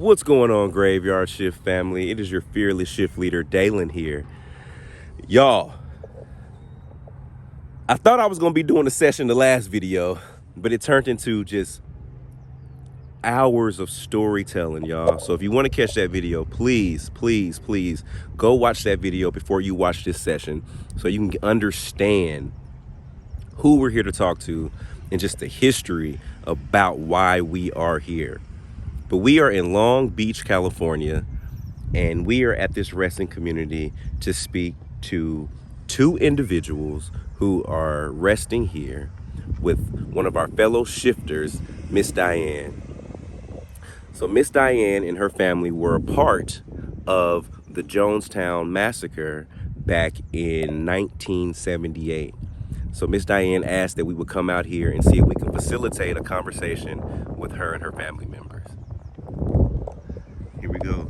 What's going on, Graveyard Shift family? It is your fearless shift leader, Dalen here. Y'all, I thought I was going to be doing a session the last video, but it turned into just hours of storytelling, y'all. So if you want to catch that video, please go watch that video before you watch this session so you can understand who we're here to talk to and just the history about why we are here. But we are in Long Beach, California, and we are at this resting community to speak to two individuals who are resting here with one of our fellow shifters, Miss Diane. So Miss Diane and her family were a part of the Jonestown Massacre back in 1978. So Miss Diane asked that we would come out here and see if we can facilitate a conversation with her and her family members. Here we go.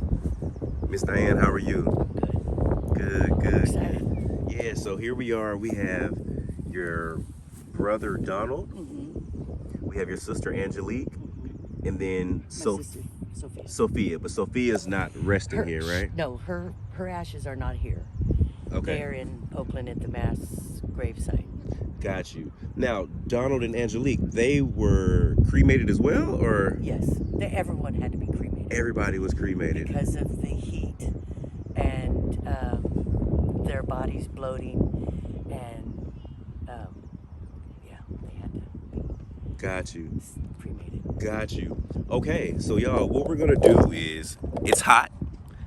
Miss Diane, how are you? Good. Excited. Yeah, so here we are. We have your brother Donald. We have your sister Angelique. And then Sophia. But Sophia's not resting here, right? No, her ashes are not here. Okay. They're in Oakland at the mass gravesite. Got you. Now, Donald and Angelique, they were cremated as well, or? Yes, everyone had to be cremated. Everybody was cremated. Because of the heat and their bodies bloating, and yeah, they had to be Got you. cremated. Got you. Okay, so y'all, what we're gonna do is, it's hot,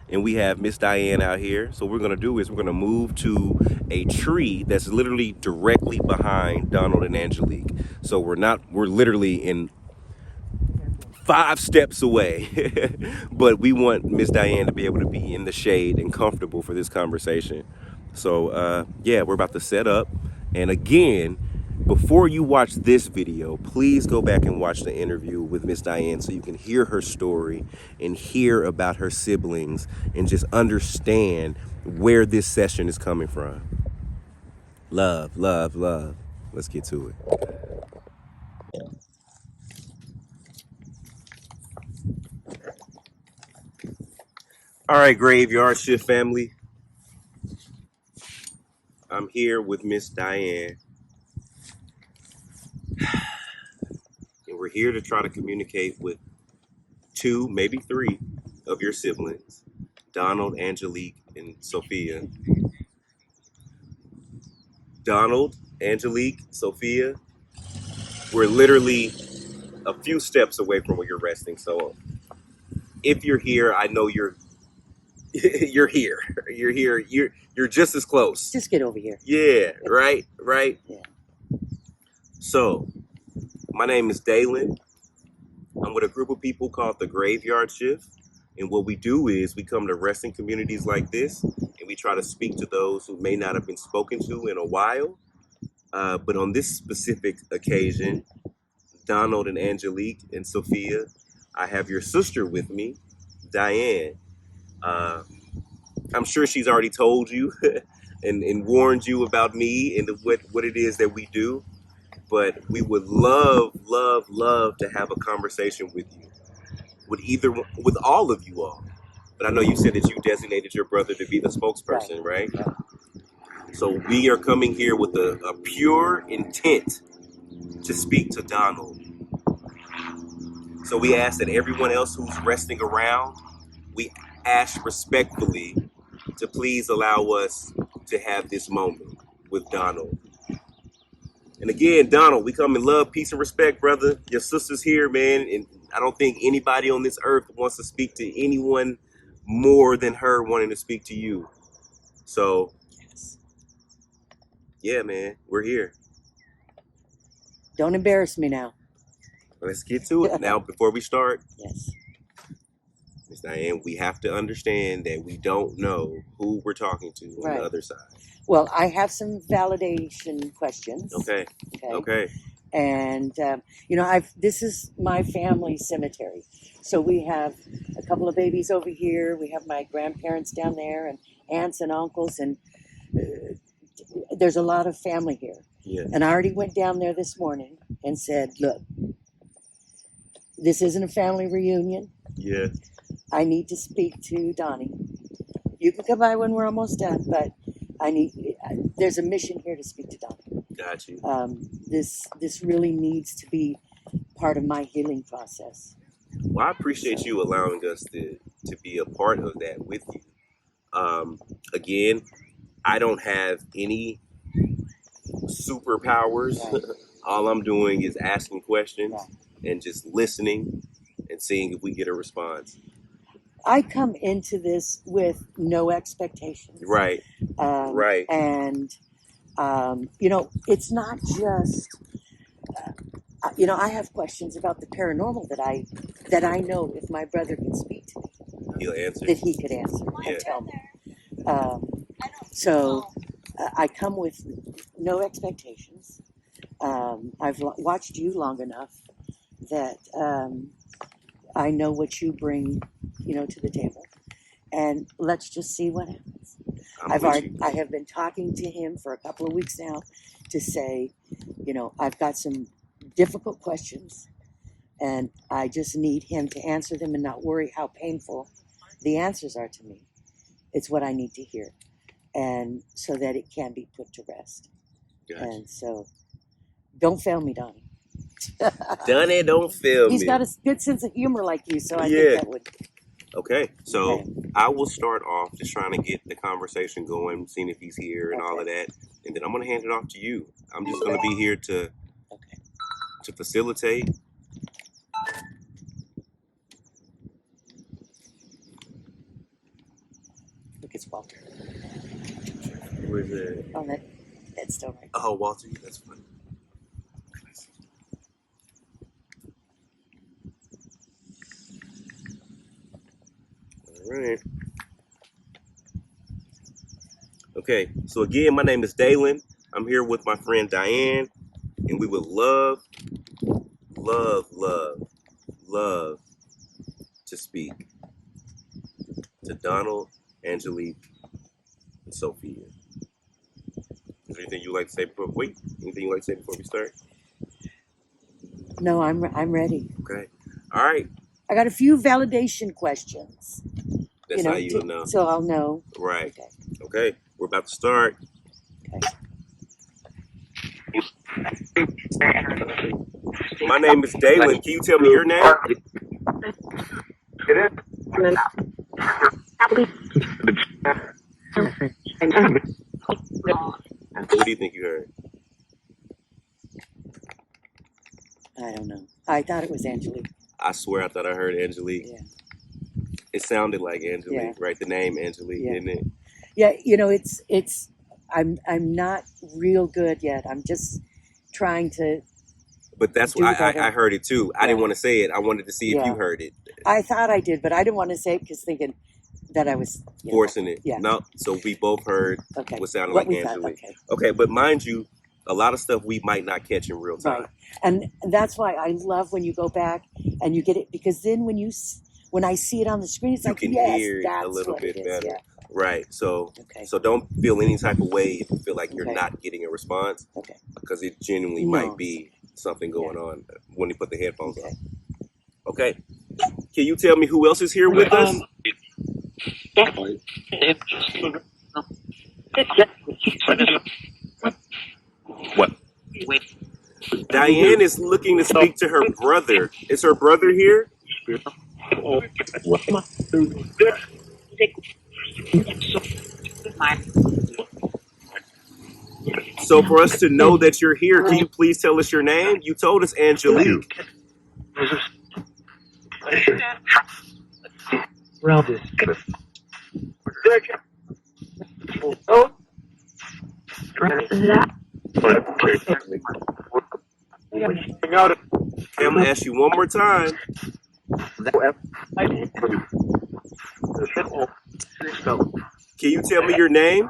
and we have Miss Diane out here. So what we're gonna do is we're gonna move to a tree that's literally directly behind Donald and Angelique. So we're literally in 5 steps away, but we want Miss Diane to be able to be in the shade and comfortable for this conversation. So yeah, we're about to set up. And again, before you watch this video, please go back and watch the interview with Miss Diane so you can hear her story and hear about her siblings and just understand where this session is coming from. Love. Let's get to it. All right, Graveyard Shift family. I'm here with Miss Diane. And we're here to try to communicate with 2, maybe 3 of your siblings, Donald, Angelique, and Sophia. Donald, Angelique, Sophia, we're literally a few steps away from where you're resting. So if you're here, I know you're here. You're here. You're just as close. Just get over here. Yeah, right? Yeah. So, my name is Dalen. I'm with a group of people called the Graveyard Shift. And what we do is we come to resting communities like this and we try to speak to those who may not have been spoken to in a while. But on this specific occasion, Donald and Angelique and Sophia, I have your sister with me, Diane. I'm sure she's already told you and warned you about me and what it is that we do. But we would love to have a conversation with you, with all of you all. But I know you said that you designated your brother to be the spokesperson, right? Yeah. So we are coming here with a pure intent to speak to Donald. So we ask that everyone else who's resting around, we ask respectfully to please allow us to have this moment with Donald. And again, Donald, we come in love, peace, and respect, brother. Your sister's here, man, and I don't think anybody on this earth wants to speak to anyone more than her wanting to speak to you. So, yeah, man, we're here. Don't embarrass me now. Let's get to it. Now, before we start, Yes. Miss Diane, we have to understand that we don't know who we're talking to on the other side. Well, I have some validation questions. Okay. And this is my family cemetery. So we have a couple of babies over here. We have my grandparents down there, and aunts and uncles, and there's a lot of family here. Yeah. And I already went down there this morning and said, look, this isn't a family reunion. Yeah. I need to speak to Donnie. You can come by when we're almost done, but there's a mission here to speak to Donnie. Got you. This really needs to be part of my healing process. Well, I appreciate you allowing us to be a part of that with you. Again, I don't have any superpowers. Right. All I'm doing is asking questions Right. and just listening and seeing if we get a response. I come into this with no expectations. Right. Right. And, it's not just, I have questions about the paranormal that I know if my brother can speak to me, He'll answer. that he could answer and tell me. So I come with no expectations. I've watched you long enough that I know what you bring, to the table, and let's just see what happens. I have been talking to him for a couple of weeks now to say, I've got some difficult questions, and I just need him to answer them and not worry how painful the answers are to me. It's what I need to hear, and so that it can be put to rest. Gotcha. And so, don't fail me, Donnie. Donnie, don't fail me. He's got a good sense of humor like you, so I think that would. Okay, so I will start off just trying to get the conversation going, seeing if he's here and all of that, and then I'm going to hand it off to you. I'm just going to be here to facilitate. Look, it's Walter. Where's that? On that headstone right there. Oh, Walter, that's funny. All right. Okay, so again, my name is Dalen. I'm here with my friend Diane, and we would love to speak to Donald, Angelique, and Sophia. Is there anything you'd like to say before we start? No, I'm ready. Okay. All right. I got a few validation questions. That's how you'll know. So I'll know. Right. Okay. We're about to start. Okay. My name is Dalen. Can you tell me your name? What do you think you heard? I don't know. I thought it was Angelique. I swear I thought I heard Angelique. Yeah. It sounded like Angelique, right? The name Angelique, isn't it? Yeah, it's I'm not real good yet. I'm just trying to. But that's why I heard it too. I didn't want to say it. I wanted to see if you heard it. I thought I did, but I didn't want to say it because thinking that I was forcing it. Yeah. No, so we both heard what sounded like Angelique. Okay, but mind you, a lot of stuff we might not catch in real time. Right. And that's why I love when you go back and you get it, because then when I see it on the screen, it's you like, can yes, hear it that's a little what bit it is. better. Yeah. Right. So don't feel any type of way if you feel like you're not getting a response. Okay. Because it genuinely might be something going on when you put the headphones on. Okay. Can you tell me who else is here with us? What? Diane is looking to speak to her brother. Is her brother here? So for us to know that you're here, can you please tell us your name? You told us Angelique. I'm gonna ask you one more time. Can you tell me your name?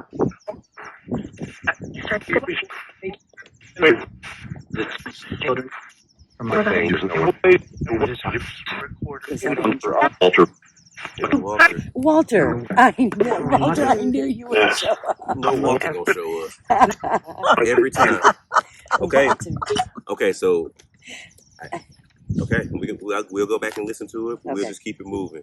Walter, I knew you would show up. No, Walter gonna show up every time. Okay. Okay. So. Okay, we'll go back and listen to it. But we'll just keep it moving.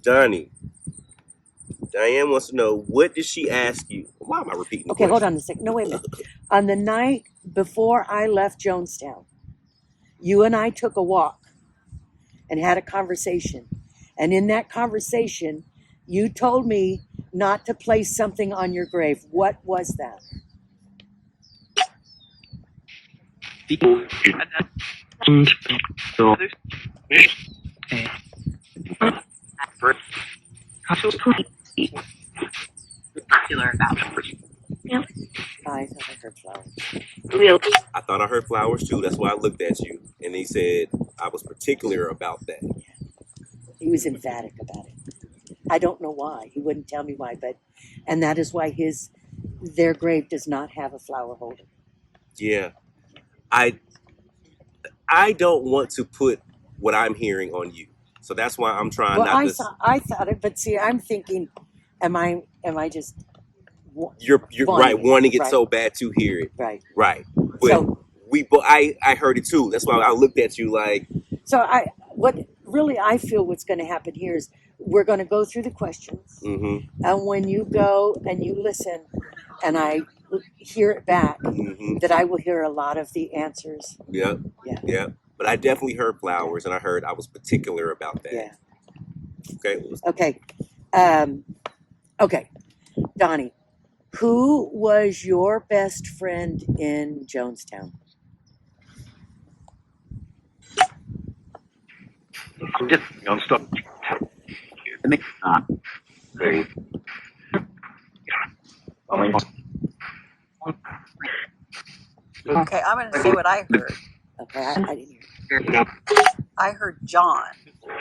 Donnie, Diane wants to know, what did she ask you? Why am I repeating the Okay, hold question? on a second. No, wait a minute. On the night before I left Jonestown, you and I took a walk and had a conversation. And in that conversation, you told me not to place something on your grave. What was that? I thought I heard flowers. I thought I heard flowers too. That's why I looked at you. And he said I was particular about that. He was emphatic about it. I don't know why. He wouldn't tell me why, but and that is why their grave does not have a flower holder. Yeah. I don't want to put what I'm hearing on you. So that's why I'm trying Well, not to. I thought it, but see, I'm thinking, am I just You're right, wanting it right, so bad to hear it. right? Right. But So I heard it too. That's why I looked at you like. so what really I feel what's going to happen here is we're going to go through the questions, Mm-hmm. and when you go and you listen, and I hear it back, Mm-hmm. that I will hear a lot of the answers. Yep. Yeah. Yeah. But I definitely heard flowers, and I heard I was particular about that. Yeah. Okay. Okay. Okay. Donnie, who was your best friend in Jonestown? Non-stop. Okay, I'm going to say what I heard. Okay, I didn't hear. I heard John.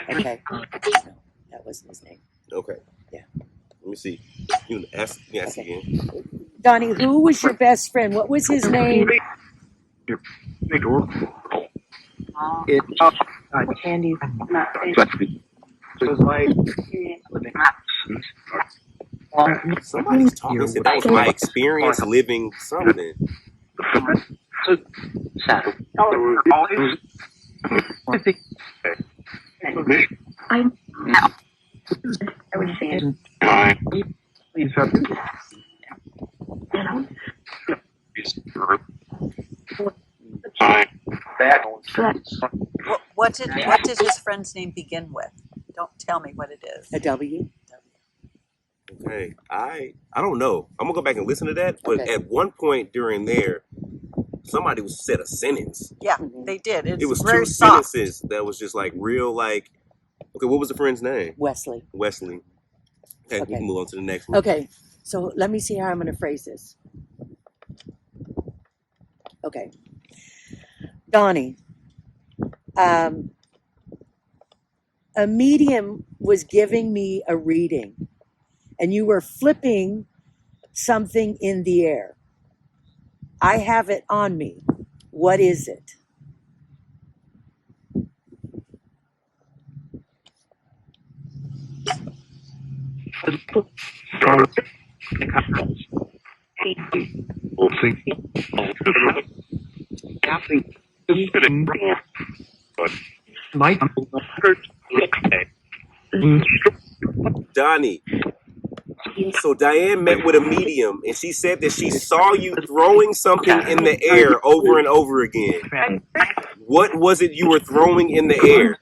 Okay. No, that wasn't his name. Okay. Yeah. Let me see. You ask Okay. again. Donnie, who was your best friend? What was his name? Candy. Somebody's talking. Said that was my experience living something. I would say it. What did his friend's name begin with? Don't tell me what it is. A W. Okay. I don't know. I'm gonna go back and listen to that. But Okay. at one point during there, somebody said a sentence. Yeah, Mhm. they did. It's It was very two soft. sentences that was just like real like. Okay, what was the friend's name? Wesley. Wesley. Okay, we Okay. can move on to the next one. Okay, so let me see how I'm going to phrase this. Okay. Donnie, a medium was giving me a reading, and you were flipping something in the air. I have it on me. What is it? Donnie. So Diane met with a medium, and she said that she saw you throwing something in the air over and over again. What was it you were throwing in the air?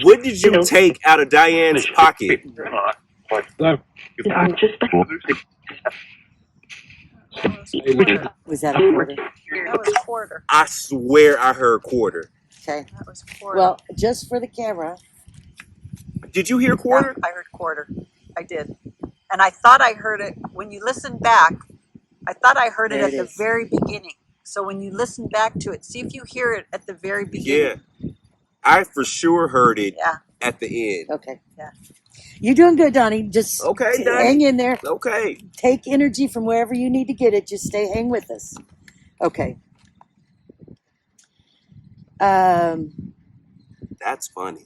What did you take out of Diane's pocket? Was that a quarter? That was quarter. I swear I heard quarter. Okay. That was quarter. Well, just for the camera. Did you hear quarter? Yeah, I heard quarter. I did. And I thought I heard it when you listen back. I thought I heard it There at it the is. very beginning. So when you listen back to it, see if you hear it at the very beginning. Yeah. I for sure heard it Yeah. at the end. Okay. Yeah. You're doing good, Donnie. Just Okay, Donnie. hang in there. Okay. Take energy from wherever you need to get it. Just hang with us. Okay. That's funny.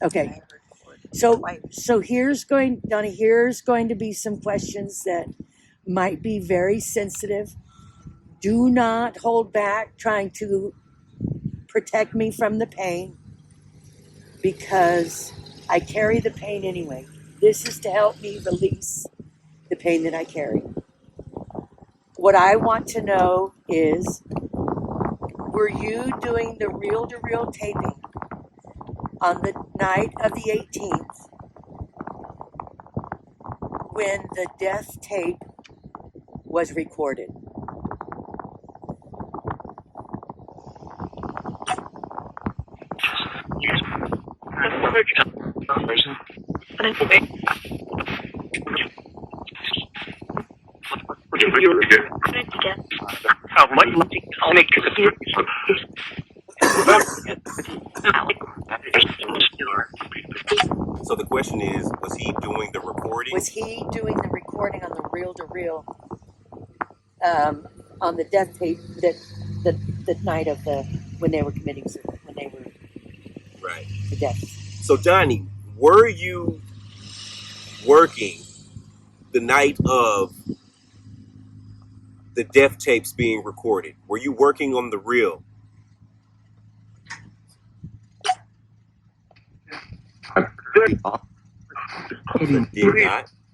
Okay. I heard quarter. So, Right. so Donnie, here's going to be some questions that might be very sensitive. Do not hold back trying to protect me from the pain because I carry the pain anyway. This is to help me release the pain that I carry. What I want to know is, were you doing the reel-to-reel taping on the night of the 18th when the death tape was recorded? So the question is, was he doing the recording? Was he doing the recording on the reel-to-reel on the death tape that the night of when they were Right. the death? So Johnny, were you working the night of the death tapes being recorded? Were you working on the reel? Did not.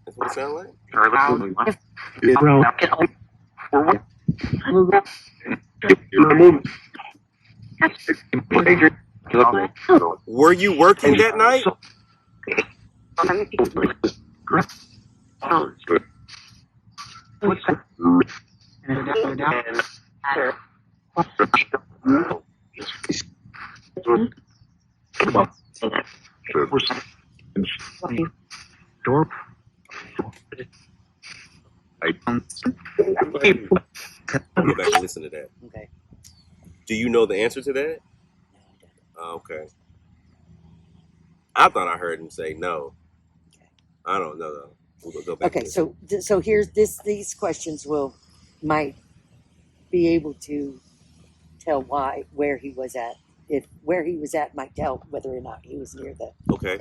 That's what it sounded like. Were you working that night? Go back and listen to that. Okay. Do you know the answer to that? Okay. I thought I heard him say no. I don't know though. We'll go back. Okay. So here's these questions might be able to tell where he was at. If where he was at might tell whether or not he was near the Okay.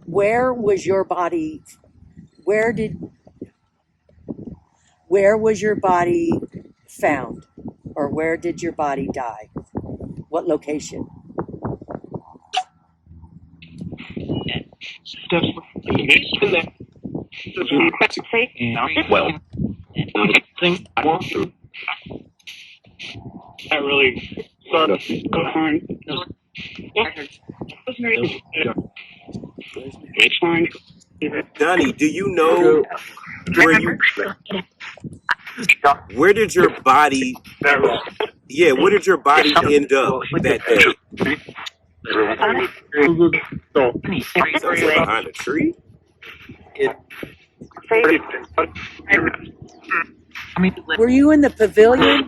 Where was your body? Where was your body found, or where did your body die? What location? Well, thing I want to. I really sort of go find. It's fine. Donnie, do you know where did your body? Yeah, where did your body end up that day? Sounds like behind a tree. Were you in the pavilion?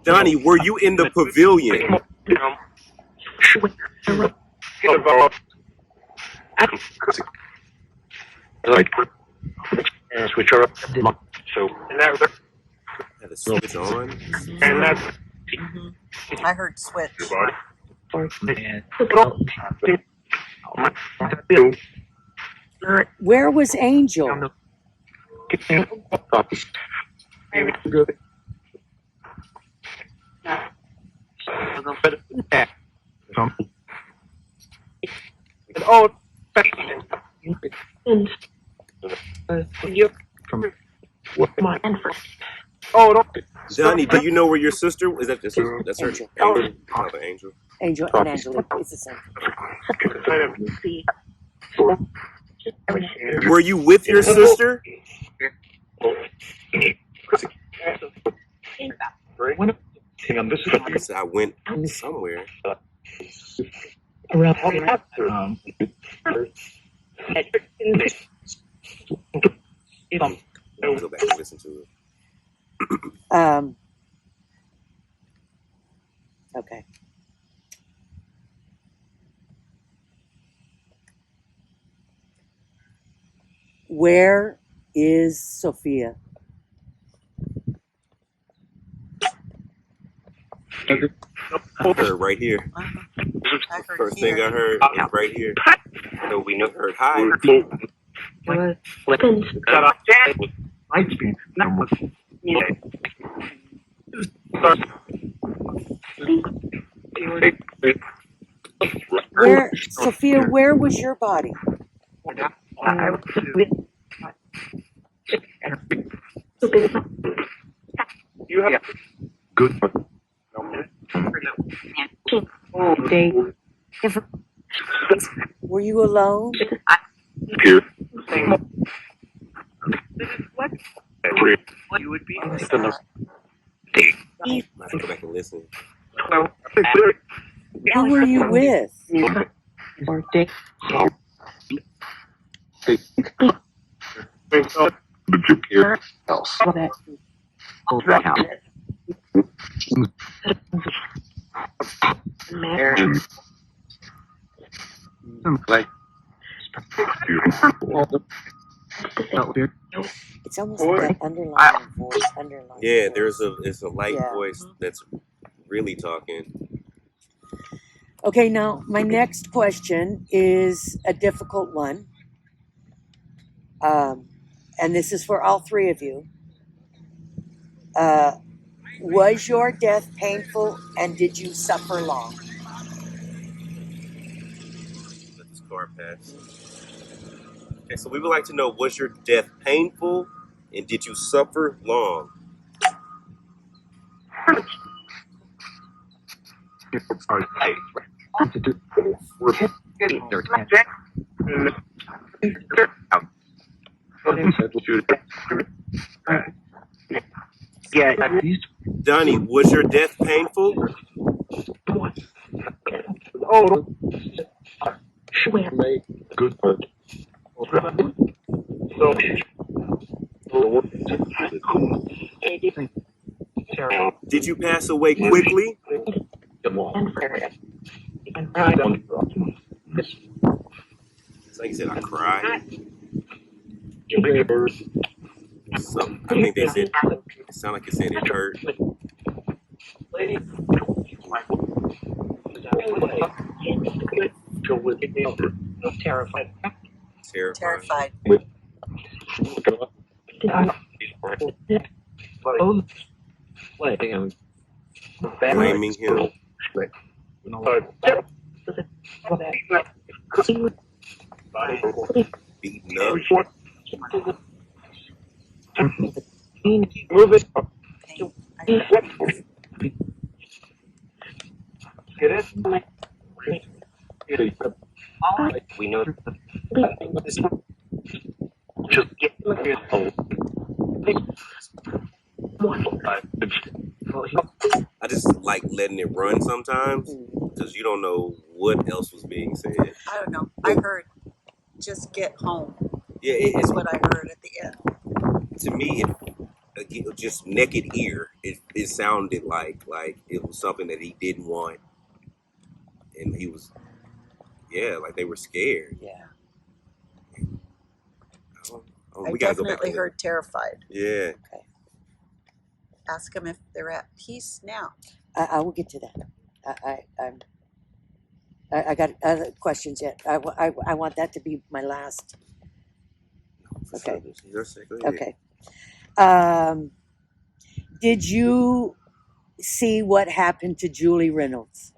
Donnie, were you in the pavilion? Switch her up. So, Had to switch on. and that's I heard switch. Where was Angel? Johnny, do you know where your sister is? That's her. Angel. Angel. Oh, the Angel. Angel and Angela. It's the same. Were you with your sister? I went somewhere. I'll go back and listen to it. Okay. Where is Sophia? I heard right here. I heard First here. thing I heard was right here. So we never heard hi. Lightspeed. Where, Sophia, where was your body? You have good. Day. Were you alone? Here. You would be. I have to go back and listen. Who were you with? Or day. Else. That. Like. It's almost like that underlying voice. Yeah, it's a light Yeah. voice that's really talking. Okay, now my next question is a difficult one. And this is for all three of you. Was your death painful and did you suffer long? Let this car pass. Okay, so we would like to know, was your death painful and did you suffer long? Yeah. Donnie, was your death painful? Oh. Good. So. Did you pass away quickly? It's like you said, I cried. Some, I think they said, it sounded like it said it hurt. Terrified. Terrified. Blaming him. Beaten up. Move it. Get it? We know. Just get I just like letting it run sometimes because you don't know what else was being said. I don't know. I heard just get home. Yeah, Is what I heard at the end. to me, it just naked ear. It sounded like it was something that he didn't want, and he was, like they were scared. Yeah. Oh, I we gotta go back definitely and heard terrified. Yeah. Okay. Ask them if they're at peace now. I will get to that. I got other questions yet. I want that to be my last. Okay. Okay. Did you see what happened to Julie Reynolds?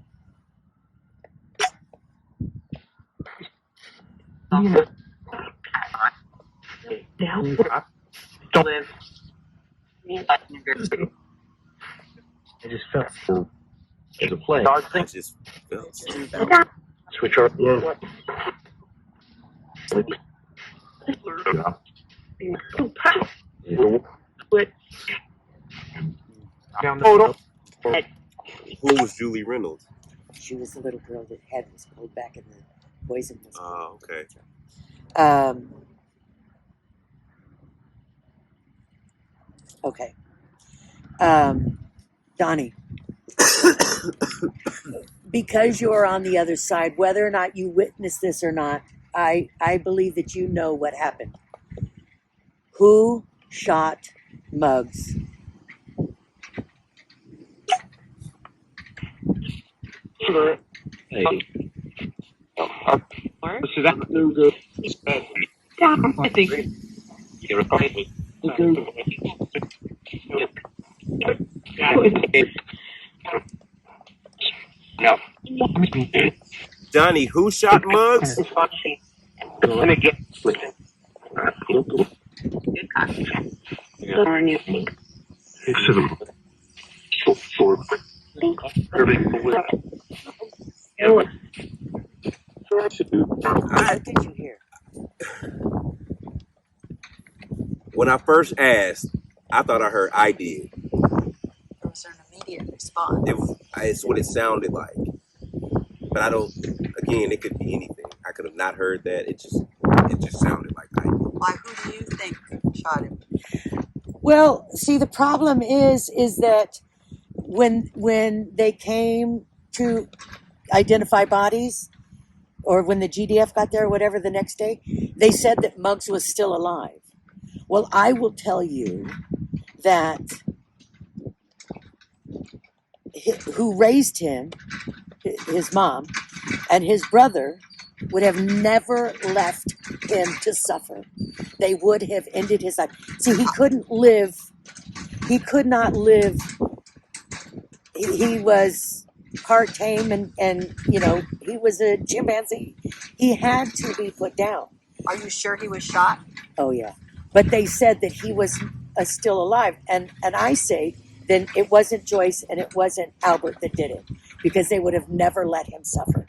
I just felt as a play. I just felt. Switch up. Who was Julie Reynolds? She was the little girl that head was pulled back in the poison was. Oh, okay. Okay. Donnie, because you're on the other side, whether or not you witnessed this or not, I believe that you know what happened. Who shot Muggs? Hey. I think No. Donnie, who shot Muggs? Let me get with it. What did you hear? When I first asked, I thought I heard I did. There was an immediate response. It's what it sounded like. But I don't, again, it could be anything. I could have not heard that. It just sounded like I did. Why? Who do you think shot him? Well, see, the problem is that when they came to identify bodies, or when the GDF got there, or whatever, the next day, they said that Muggs was still alive. Well, I will tell you that who raised him, his mom, and his brother would have never left him to suffer. They would have ended his life. See, he couldn't live. He could not live. He was part tame and he was a chimpanzee. He had to be put down. Are you sure he was shot? Oh, yeah. But they said that he was still alive. And I say, then it wasn't Joyce and it wasn't Albert that did it, because they would have never let him suffer.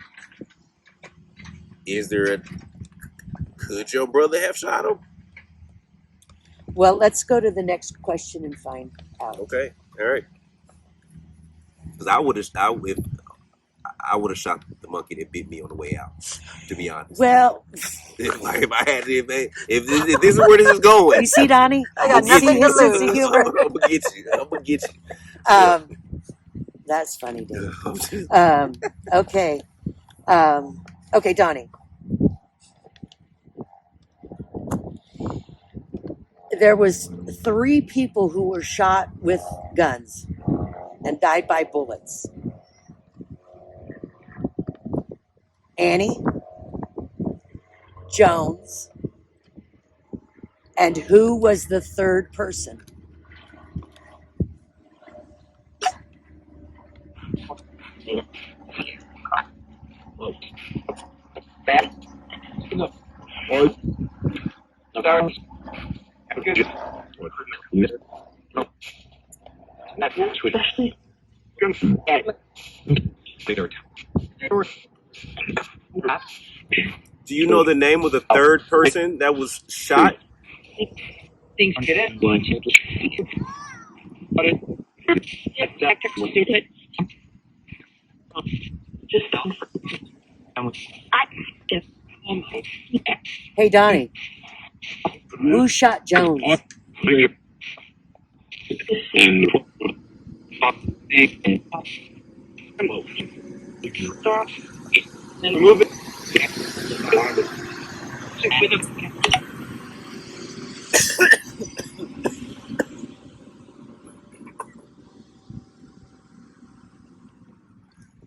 Could your brother have shot him? Well, let's go to the next question and find out. Okay, all right. Because I would have shot the monkey that bit me on the way out. To be honest. Well, if this is where this is going, you see, Donnie? I got You see nothing to his sense of lose. humor? I'm gonna get you. I'm gonna get you. That's funny, dude. Okay. Okay, Donnie. There was 3 people who were shot with guns and died by bullets. Annie, Jones, and who was the 3rd person? Do you know the name of the 3rd person that was shot? things get it. Just Hey, Donnie, who shot Jones? Move it.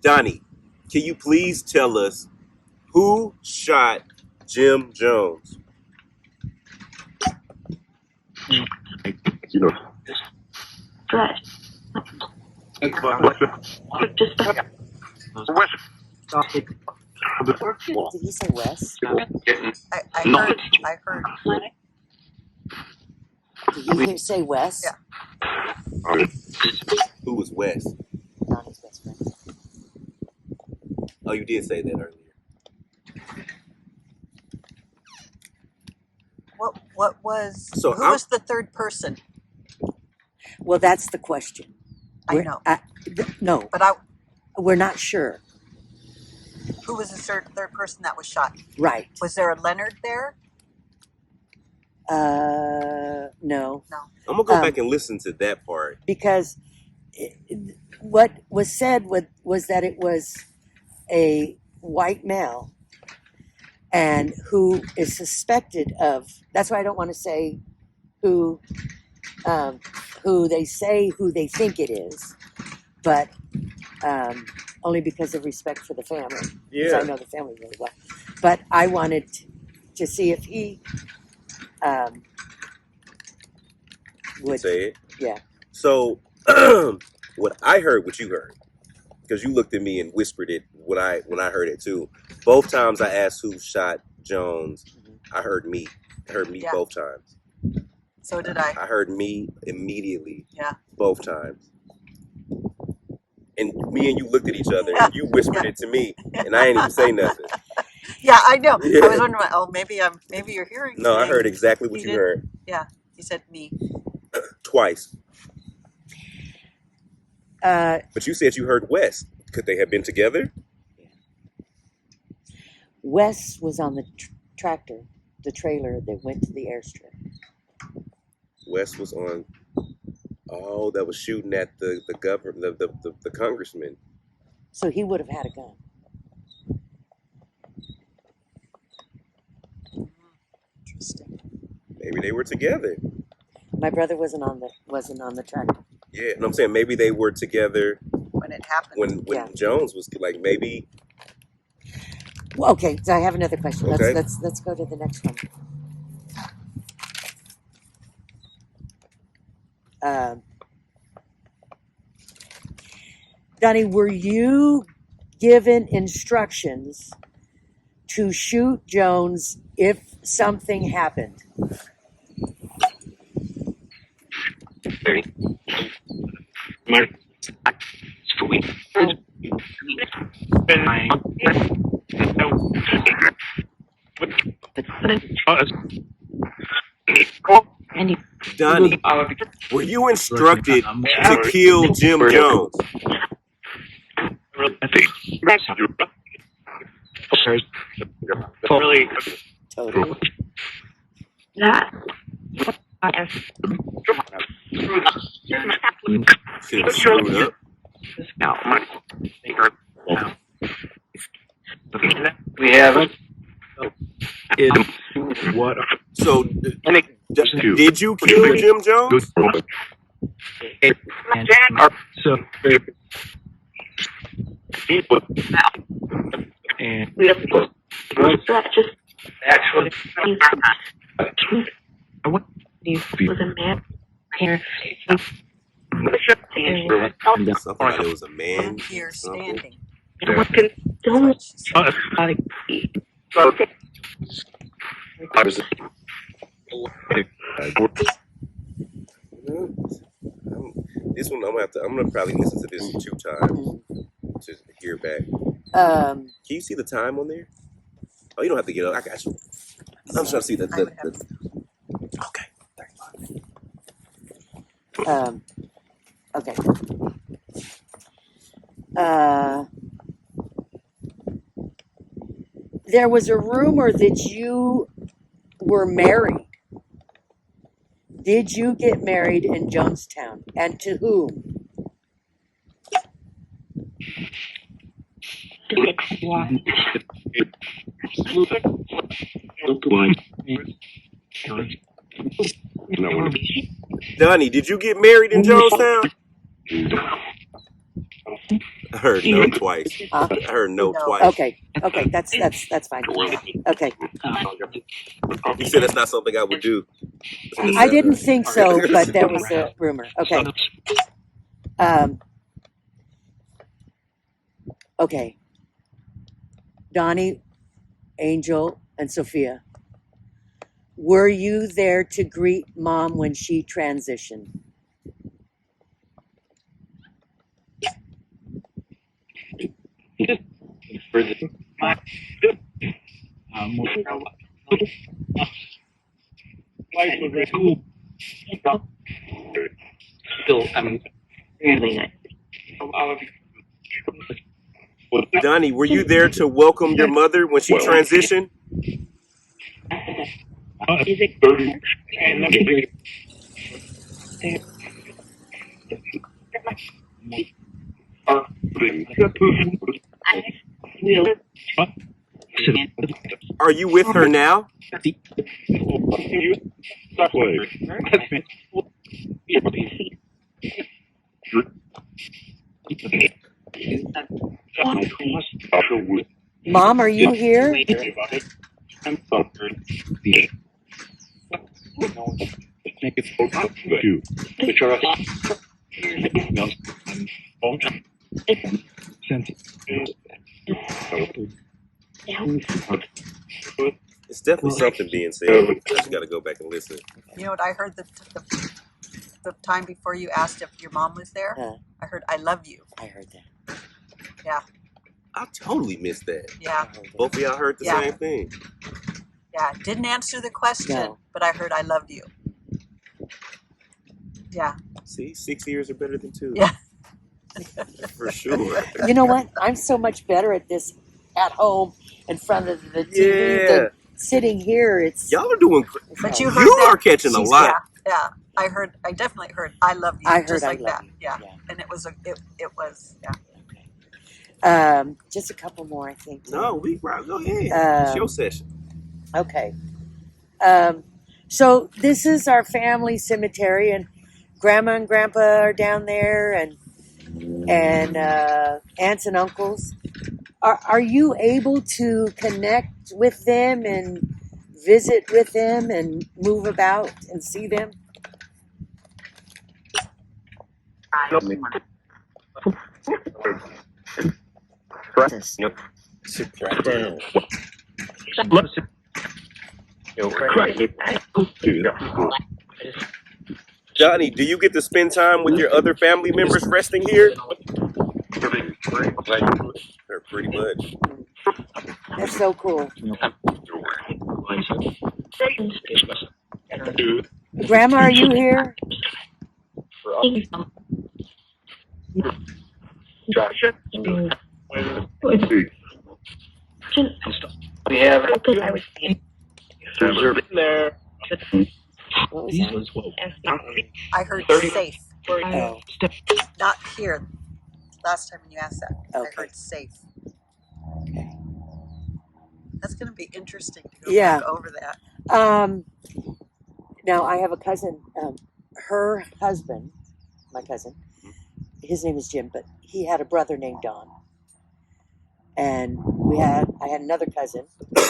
Donnie, can you please tell us who shot Jim Jones? Did he say Wes? I heard. Did he say Wes? Yeah. Who was Wes? Donnie's best friend. Oh, you did say that earlier. What was? So who was the 3rd person? Well, that's the question. I know, No, but we're not sure. who was the third person that was shot? Right. Was there a Leonard there? No. No. I'm gonna go back and listen to that part. Because what was said was that it was a white male and who is suspected of, that's why I don't want to say who they say who they think it is, but only because of respect for the family. Because I know the family really well. But I wanted to see if he would say it. Yeah. So, what I heard, what you heard, because you looked at me and whispered it when I heard it too. Both times I asked who shot Jones, I heard me. I heard me both times. So did I. I heard me immediately. Yeah. Both times. And me and you looked at each other and you whispered it to me and I ain't even say nothing. Yeah, I know. Yeah. I was wondering, oh, maybe you're hearing. No, I heard exactly what you heard. Yeah, he said me. Twice. But you said you heard Wes. Could they have been together? Wes was on the tractor, the trailer that went to the airstrip. Wes was on. Oh, that was shooting at the government, the congressman. So he would have had a gun. Interesting. Maybe they were together. My brother wasn't on the tractor. Yeah, and I'm saying maybe they were together when it happened. When Jones was like maybe. Well, okay, so I have another question. Okay. Let's go to the next one. Donnie, were you given instructions to shoot Jones if something happened? Donnie, were you instructed to kill Jim Jones? Totally. That. Screwed up. We have it. What? So, did you kill Jim Jones? So, And we have just actually I want was a man here. Something like it was a man. Here standing. Don't This one I'm gonna probably listen to this 2 times to hear back. Can you see the time on there? Oh, you don't have to get up. I got you. I'm trying to see the okay. 35. Okay. There was a rumor that you were married. Did you get married in Jonestown? And to whom? Donnie, did you get married in Jonestown? I heard no twice. I heard no twice. Okay, that's fine. Okay. You said that's not something I would do. I didn't think so, but there was a rumor. Okay. Okay. Donnie, Angel, and Sophia, were you there to greet Mom when she transitioned? Still, I'm Donnie, were you there to welcome your mother when she transitioned? Are you with her now? Mom, are you here? It's definitely something being said. I just got to go back and listen. You know what I heard the time before you asked if your mom was there? Huh. I heard, I love you. I heard that. Yeah. I totally missed that. Yeah. I heard that. Both of y'all heard the Yeah. same thing. Yeah. Didn't answer the question, No. but I heard, I loved you. Yeah. See, 6 years are better than 2. Yeah. For sure. You know what? I'm so much better at this at home in front of the TV Yeah. than sitting here. It's Y'all are doing great. But you you heard You that. are catching a She's- lot. Yeah. I definitely heard, I love you. I heard just I like love that. you. Yeah. Yeah. And it was, yeah. just a couple more, I think. No, we right. Go ahead. It's your session. Okay. So this is our family cemetery, and Grandma and Grandpa are down there, and aunts and uncles. Are you able to connect with them and visit with them and move about and see them? Johnny, do you get to spend time with your other family members resting here? Or pretty much. That's so cool. Grandma, are you here? We have What was that? I heard safe. Oh, Not here. Last time you asked that. Okay. I heard safe. okay. That's going to be interesting to go Yeah. back over that. Now I have a cousin. Her husband, my cousin, his name is Jim, but he had a brother named Don, and I had another cousin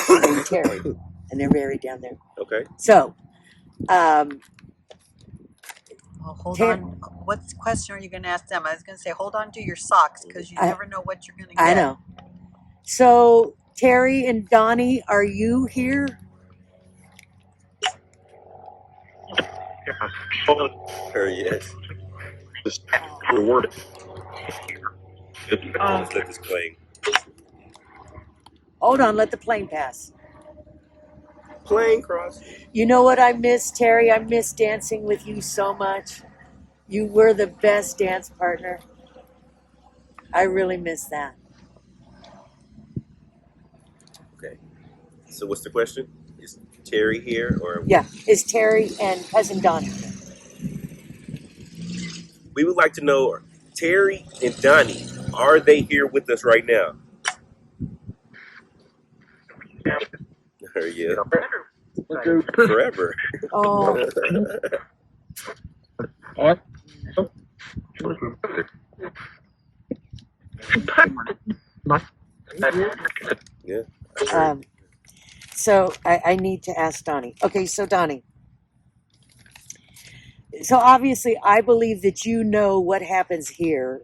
named Terry, and they're married down there. Okay. So, Well, hold Ter- on. What question are you going to ask them? I was going to say, hold on to your socks because you I- never know what you're going to get. I know. So Terry and Donnie, are you here? Yes. The word. Let's let this plane. Hold on, let the plane pass. Plane cross. You know what I miss, Terry? I miss dancing with you so much. You were the best dance partner. I really miss that. Okay. So what's the question? Is Terry here or? Yeah, is Terry and cousin Donnie? We would like to know, Terry and Donnie, are they here with us right now? Yeah. Forever. Oh, Yeah. so I need to ask Donnie. Okay, so Donnie. So obviously, I believe that you know what happens here,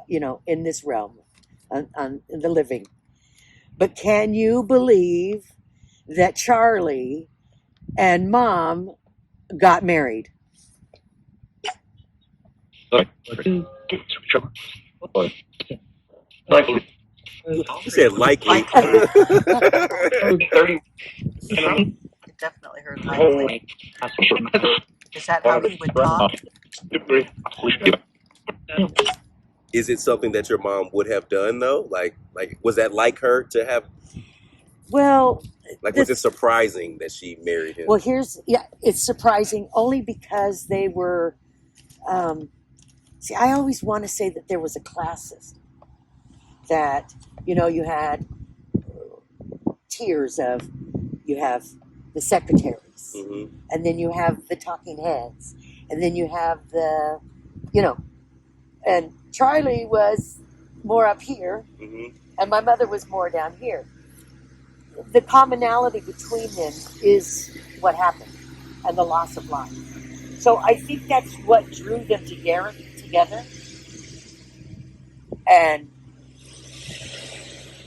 in this realm, on the living. But can you believe that Charlie and Mom got married? She said likely. I definitely heard likely. Is that how he would talk? Is it something that your mom would have done though? Like was that like her to have? Well, Was it surprising that she married him? well, it's surprising only because they were. See, I always want to say that there was a class system. That you had tiers of, you have the secretaries, Mm-hmm. and then you have the talking heads, and then you have the, you know, and Charlie was more up here, Mm-hmm. and my mother was more down here. The commonality between them is what happened and the loss of life. So I think that's what drew them together. And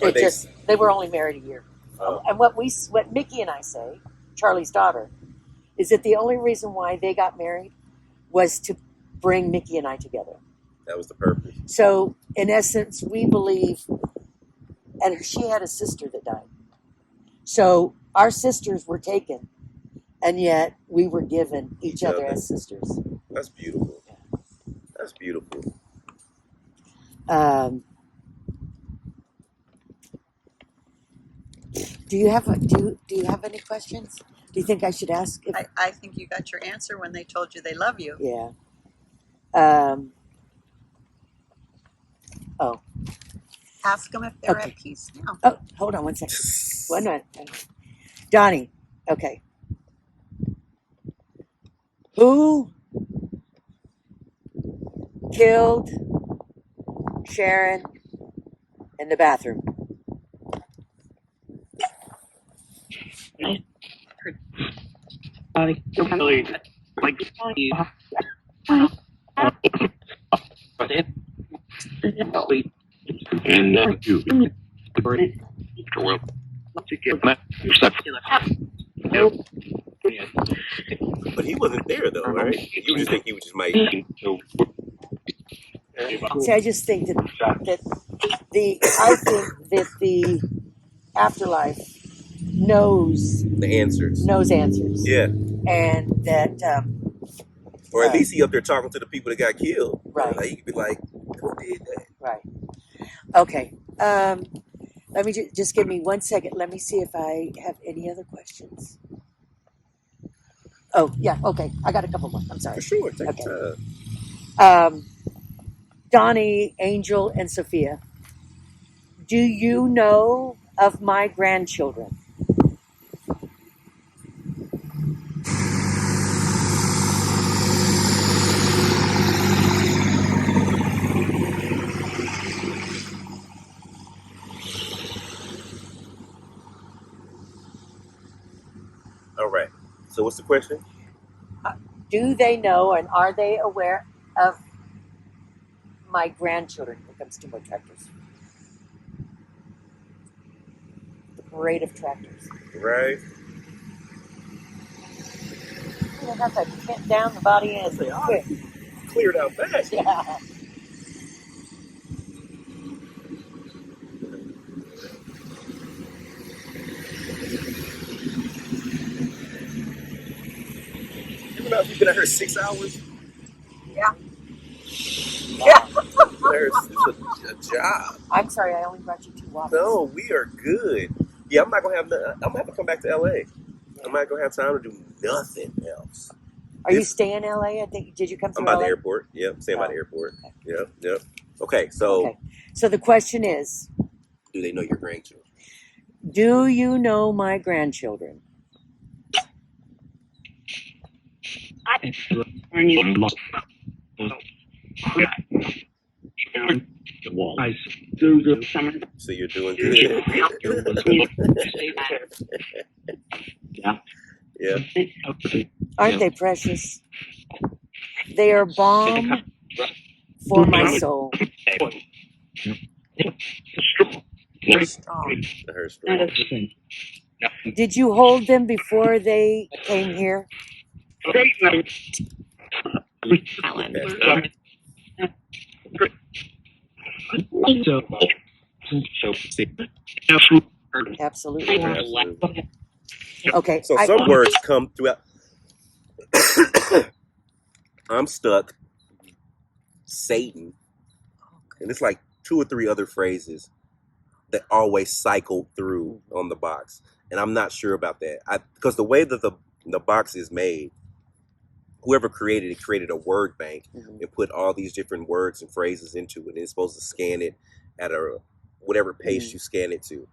Are it they? just, they were only married a year. And what Mickey and I say, Charlie's daughter, is that the only reason why they got married was to bring Mickey and I together. That was the purpose. So in essence, we believe, and she had a sister that died. So our sisters were taken, and yet we were given each other as sisters. That's beautiful. That's beautiful. Do you have do you have any questions? Do you think I should ask? If, I think you got your answer when they told you they love you. yeah. Oh. Ask them if they're Okay. at peace now. Oh, hold on one second. 1 minute. Donnie. Okay. Who killed Sharon in the bathroom? But he wasn't there though, right? You just think he was just might. See, I just think that I think that the afterlife knows The answers. answers. Yeah. And that Or at least he up there talking to the people that got killed. Right. Like, he could be like, who did that? right. Okay. Let me just give me 1 second. Let me see if I have any other questions. Oh, yeah. Okay. I got a couple more. I'm sorry. For sure. Take Okay. your time. Donnie, Angel, and Sophia, do you know of my grandchildren? All right. So what's the question? Do they know and are they aware of my grandchildren? Here comes 2 more tractors. The parade of tractors. Right. They have to pin down the body end quick. Cleared out fast. Yeah. You know, you've been at her 6 hours. Yeah. Yeah. It's a job. I'm sorry, I only brought you 2 waffles. No, we are good. Yeah, I'm not gonna have. I'm gonna have to come back to LA. I'm not gonna have time to do nothing else. Are you staying in LA? I think. Did you come through I'm by LA? the airport. Yep, staying by the airport. Okay. Yep. Okay, so Okay. So the question is, do they know your grandchildren? do you know my grandchildren? So you're doing good. Yeah. Aren't they precious? They are balm for my soul. Strong. Her story. Did you hold them before they came here? Absolutely. Absolutely. Okay. So some words come throughout. I'm stuck. Satan, and it's like 2 or 3 other phrases that always cycle through on the box, and I'm not sure about that. Because the way that the box is made, whoever created it created a word bank and put all these different words and phrases into it, and it's supposed to scan it at a whatever pace you scan it to.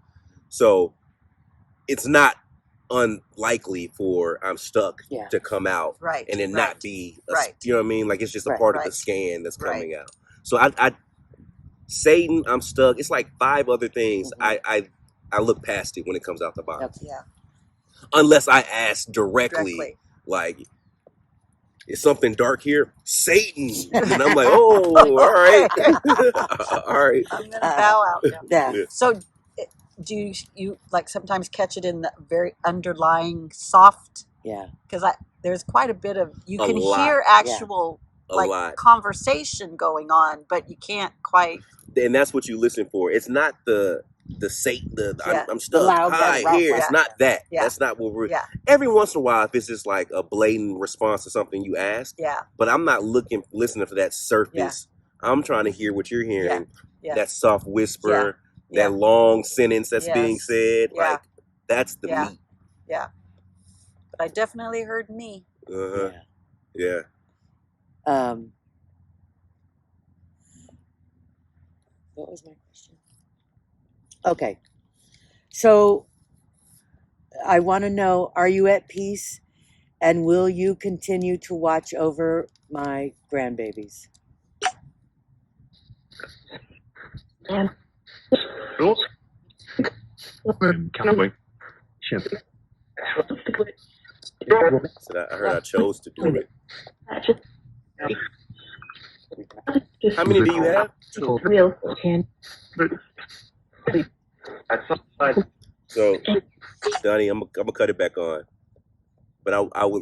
So it's not unlikely for I'm stuck Yeah. to come out Right. and then right, not be, right. you know what I mean? Like it's just a Right. part of the Right. scan that's Right. coming out. So I Satan, I'm stuck. It's like 5 other things. Mhm. I look past it when it comes out the Bible. Okay. Yeah. Unless I ask directly, Directly. like, is something dark here? Satan. And I'm like, oh, all right. All right. I'm gonna bow out now. Yeah. Yeah. So, do you like sometimes catch it in the very underlying soft? Yeah. Because there's quite a bit of you A can lot. hear actual A like lot. conversation going on, but you can't quite. And that's what you listen for. It's not the Satan, Yeah. I'm stuck. loud, Hi, yeah, here. yeah. It's not that. Yeah. That's not what we're. Yeah. Every once in a while, if it's just like a blatant response to something you ask, Yeah. but I'm not listening for that surface. I'm trying to hear what you're hearing. Yeah. That soft whisper, Yeah. that long sentence that's being Yes. said. Yeah. Like that's the Yeah. meat. Yeah. But I definitely heard me. Uh-huh. Yeah. Yeah. What was my question? Okay. So I want to know, are you at peace and will you continue to watch over my grandbabies? And So I heard I chose to do it. How many do you have? 2. Real can So, Donnie, I'm gonna cut it back on. But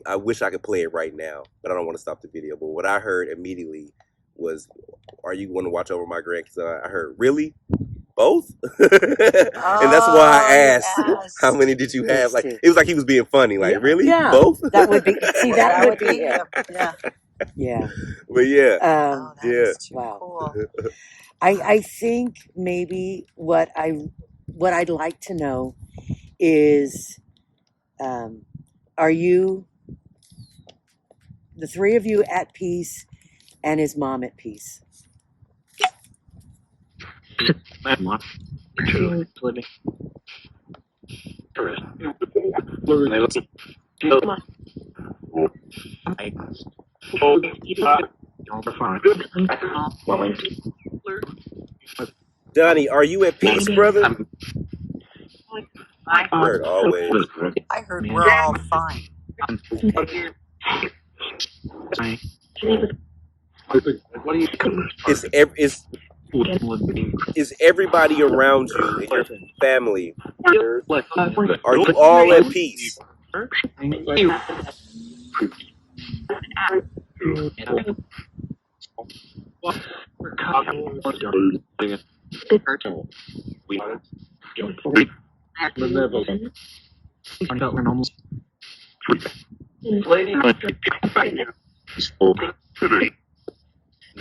I wish I could play it right now, but I don't want to stop the video. But what I heard immediately was, "Are you going to watch over my grandkids?" I heard, "Really, both?" And that's why I asked, Yes. "How many did you have?" Yes, Like too. it was like he was being funny. Like, Yeah. really, Yeah. both? That would be, see, that would be him. it. Yeah. Yeah. But yeah, Oh, that yeah. is too Wow. cool. I think maybe what I'd like to know is, are you, the 3 of you, at peace and is mom at peace? Donnie, are you at peace, brother? I heard always. I heard we're all fine. Is everybody around you in your family? Are you all at peace?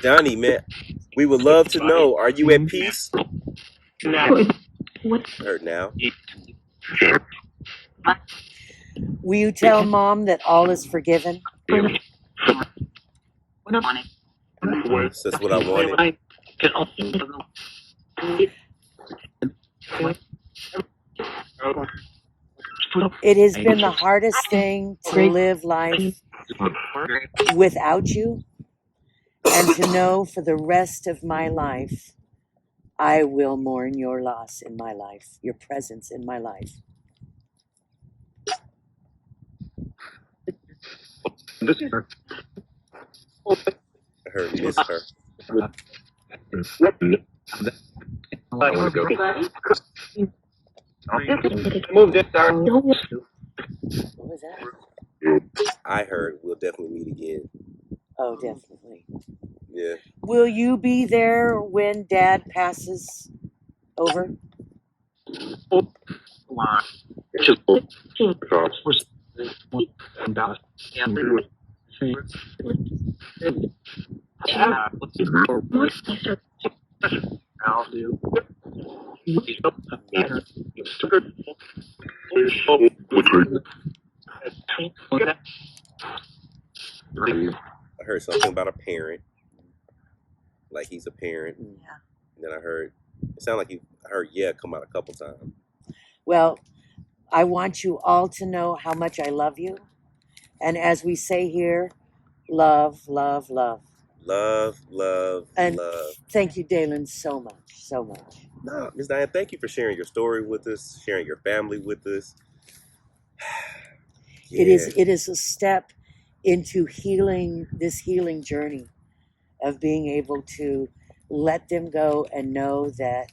Donnie, man, we would love to know. Are you at peace? Heard now. Will you tell mom that all is forgiven? That's what I wanted. It has been the hardest thing to live life without you, and to know for the rest of my life, I will mourn your loss in my life, your presence in my life. I heard miss her. What was that? I heard we'll definitely meet again. Oh, definitely. Yeah. Will you be there when Dad passes over? I heard something about a parent. Like he's a parent. Yeah. And then I heard, it sounded like I heard yeah come out a couple times. Well, I want you all to know how much I love you. And as we say here, love, love, love. Love, love, And love. thank you, Dalen, so much, so much. No, Ms. Diane, thank you for sharing your story with us, sharing your family with us. It is a step into healing, this healing journey of being able to let them go and know that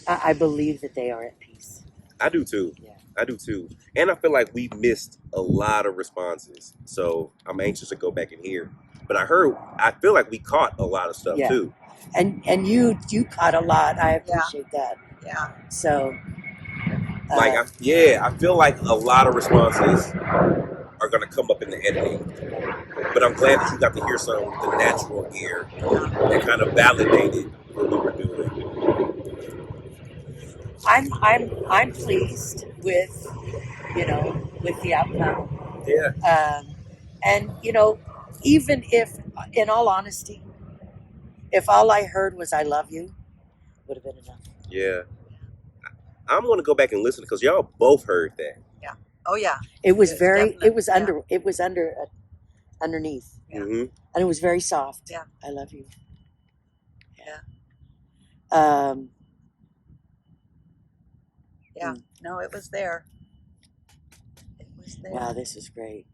I believe that they are at peace. I do too. Yeah. I do too. And I feel like we missed a lot of responses. So I'm anxious to go back and hear. But I feel like we caught a lot of stuff Yeah. too. And you caught a lot. I appreciate that. Yeah. So Like, I feel like a lot of responses are going to come up in the editing. But I'm glad that you got to hear some with the natural ear that kind of validated what we were doing. I'm pleased with with the outcome. Yeah. And even if, in all honesty, if all I heard was "I love you," would have been enough. Yeah. I'm going to go back and listen because y'all both heard that. Yeah. Oh yeah. It was It's very. definite, It was under. It was under. Underneath, Yeah. Mm-hmm. and it was very soft. Yeah. I love you. Yeah. Yeah. No, it was there. It was there. Wow, this is great.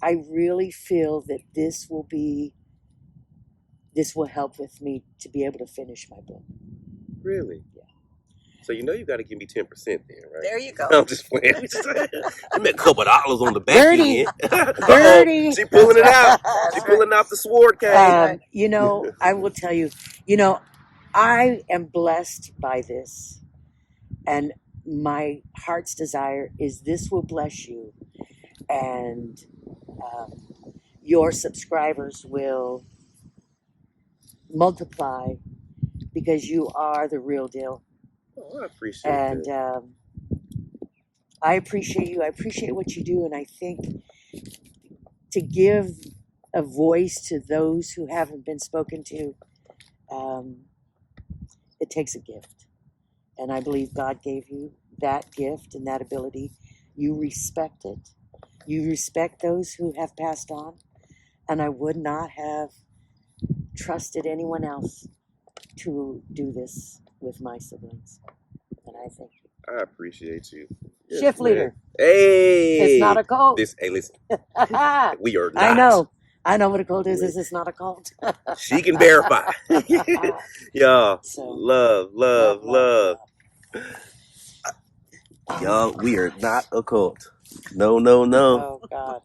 I really feel that this will help with me to be able to finish my book. Really? Yeah. So you got to give me 10% then, right? There you go. I'm just playing. Give me a couple of dollars on the back Gertie. end. Gertie. She pulling it out. That's She right. pulling out the sword cane. Right. I will tell you, I am blessed by this, and my heart's desire is this will bless you, and your subscribers will multiply because you are the real deal. Oh, I appreciate And that. I appreciate you. I appreciate what you do, and I think to give a voice to those who haven't been spoken to, it takes a gift. And I believe God gave you that gift and that ability. You respect it. You respect those who have passed on. And I would not have trusted anyone else to do this with my siblings. And I thank you. I appreciate you. Yes, Shift man. leader. Hey. It's not a cult. Hey, listen. We are not. I know what a cult is. This is not a cult. She can verify. Y'all, So, love. Y'all, we are not a cult. No. Oh, God.